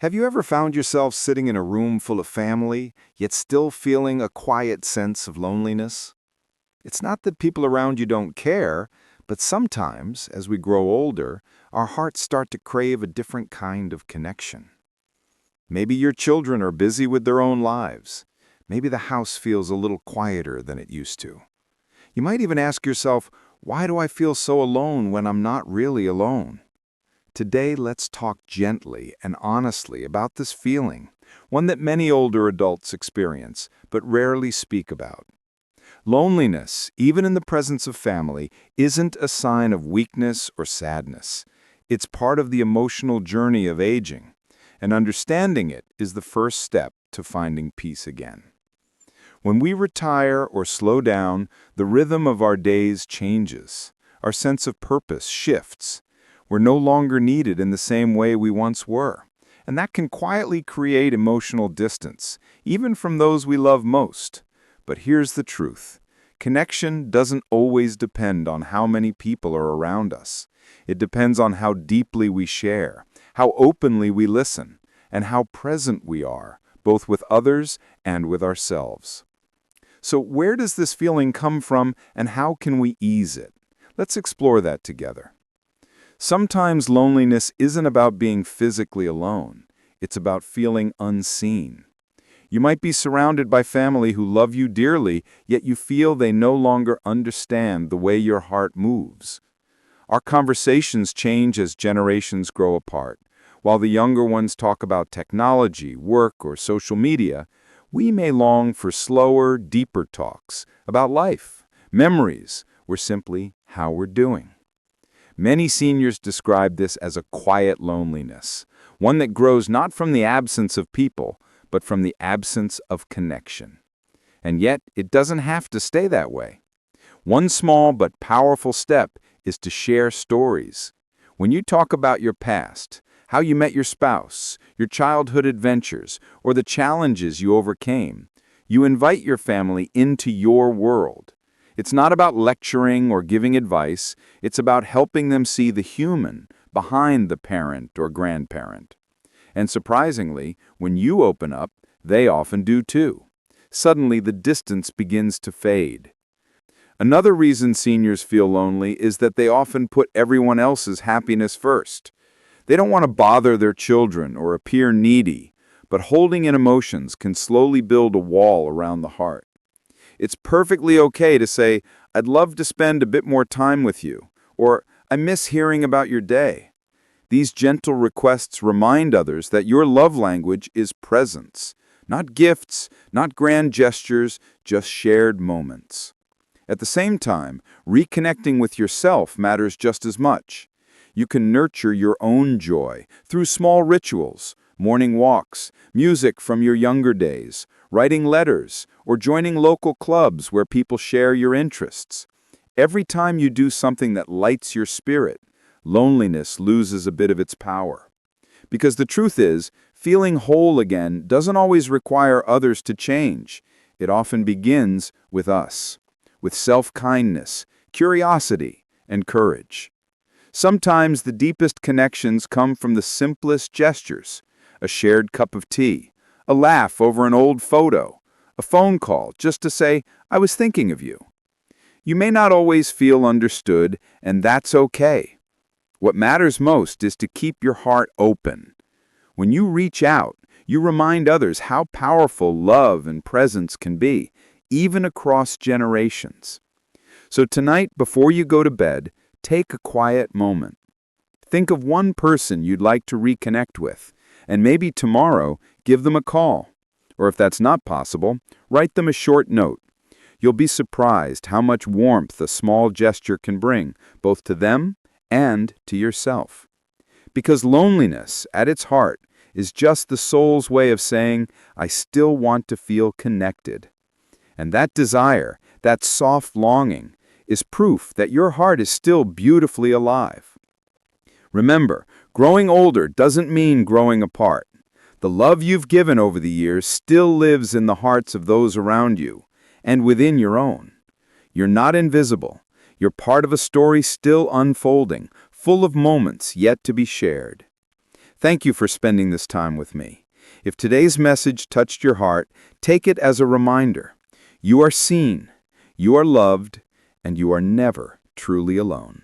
Have you ever found yourself sitting in a room full of family, yet still feeling a quiet sense of loneliness? It's not that people around you don't care, but sometimes, as we grow older, our hearts start to crave a different kind of connection. Maybe your children are busy with their own lives. Maybe the house feels a little quieter than it used to. You might even ask yourself, why do I feel so alone when I'm not really alone? Today, let's talk gently and honestly about this feeling, one that many older adults experience, but rarely speak about. Loneliness, even in the presence of family, isn't a sign of weakness or sadness. It's part of the emotional journey of aging, and understanding it is the first step to finding peace again. When we retire or slow down, the rhythm of our days changes. Our sense of purpose shifts. We're no longer needed in the same way we once were, and that can quietly create emotional distance, even from those we love most. But here's the truth. Connection doesn't always depend on how many people are around us. It depends on how deeply we share, how openly we listen, and how present we are, both with others and with ourselves. So where does this feeling come from, and how can we ease it? Let's explore that together. Sometimes loneliness isn't about being physically alone. It's about feeling unseen. You might be surrounded by family who love you dearly, yet you feel they no longer understand the way your heart moves. Our conversations change as generations grow apart. While the younger ones talk about technology, work, or social media, we may long for slower, deeper talks about life, memories, or simply how we're doing. Many seniors describe this as a quiet loneliness, one that grows not from the absence of people, but from the absence of connection. And yet, it doesn't have to stay that way. One small but powerful step is to share stories. When you talk about your past, how you met your spouse, your childhood adventures, or the challenges you overcame, you invite your family into your world. It's not about lecturing or giving advice. It's about helping them see the human behind the parent or grandparent. And surprisingly, when you open up, they often do too. Suddenly, the distance begins to fade. Another reason seniors feel lonely is that they often put everyone else's happiness first. They don't want to bother their children or appear needy, but holding in emotions can slowly build a wall around the heart. It's perfectly okay to say, I'd love to spend a bit more time with you, or I miss hearing about your day. These gentle requests remind others that your love language is presence, not gifts, not grand gestures, just shared moments. At the same time, reconnecting with yourself matters just as much. You can nurture your own joy through small rituals, morning walks, music from your younger days, writing letters, or joining local clubs where people share your interests. Every time you do something that lights your spirit, loneliness loses a bit of its power. Because the truth is, feeling whole again doesn't always require others to change. It often begins with us, with self-kindness, curiosity, and courage. Sometimes the deepest connections come from the simplest gestures: a shared cup of tea, a laugh over an old photo, a phone call just to say, I was thinking of you. You may not always feel understood, and that's okay. What matters most is to keep your heart open. When you reach out, you remind others how powerful love and presence can be, even across generations. So tonight, before you go to bed, take a quiet moment. Think of one person you'd like to reconnect with, and maybe tomorrow, give them a call. Or if that's not possible, write them a short note. You'll be surprised how much warmth a small gesture can bring, both to them and to yourself. Because loneliness, at its heart, is just the soul's way of saying, I still want to feel connected. And that desire, that soft longing, is proof that your heart is still beautifully alive. Remember, growing older doesn't mean growing apart. The love you've given over the years still lives in the hearts of those around you, and within your own. You're not invisible. You're part of a story still unfolding, full of moments yet to be shared. Thank you for spending this time with me. If today's message touched your heart, take it as a reminder. You are seen, you are loved, and you are never truly alone.